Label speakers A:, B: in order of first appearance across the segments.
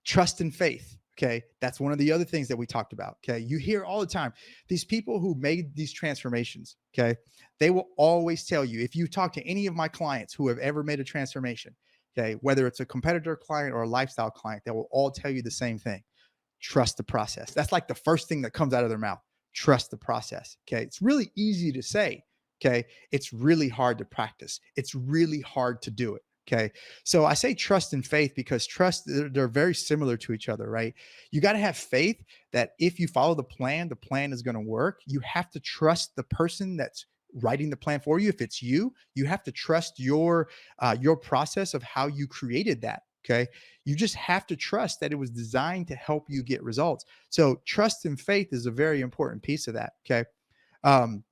A: Trust and faith. Okay. That's one of the other things that we talked about. Okay. You hear all the time, these people who made these transformations. Okay. They will always tell you, if you talk to any of my clients who have ever made a transformation, okay, whether it's a competitor client or a lifestyle client, they will all tell you the same thing. Trust the process. That's like the first thing that comes out of their mouth. Trust the process. Okay. It's really easy to say. Okay. It's really hard to practice. It's really hard to do it. Okay. So I say trust and faith because trust, they're very similar to each other, right? You got to have faith that if you follow the plan is going to work. You have to trust the person that's writing the plan for you. If it's you, you have to trust your process of how you created that. Okay. You just have to trust that it was designed to help you get results. So trust and faith is a very important piece of that. Okay. Um,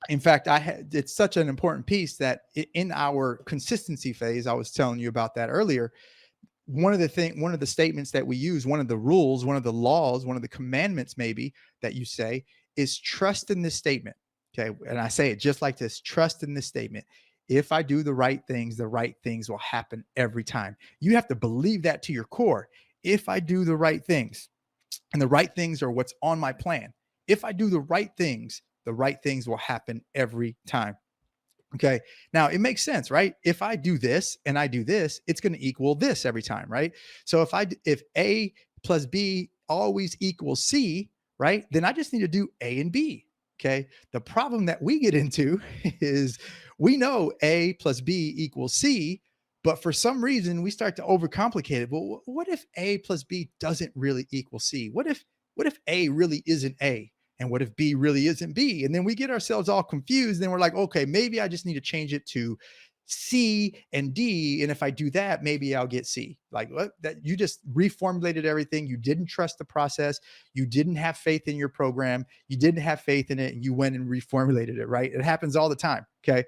A: in fact, it's such an important piece that in our consistency phase, I was telling you about that earlier. One of the statements that we use, one of the rules, one of the laws, one of the commandments, maybe that you say is trust in this statement. Okay. And I say it just like this: trust in this statement. If I do the right things will happen every time. You have to believe that to your core. If I do the right things, and the right things are what's on my plan. If I do the right things will happen every time. Okay. Now it makes sense, right? If I do this and I do this, it's going to equal this every time, right? So if A plus B always equals C, right? Then I just need to do A and B. Okay. The problem that we get into is we know A plus B equals C, but for some reason we start to overcomplicate it. Well, what if A plus B doesn't really equal C? What if A really isn't A? And what if B really isn't B? And then we get ourselves all confused. Then we're like, okay, maybe I just need to change it to C and D. And if I do that, maybe I'll get C. Like what? That you just reformulated everything. You didn't trust the process. You didn't have faith in your program. You didn't have faith in it. And you went and reformulated it, right? It happens all the time. Okay.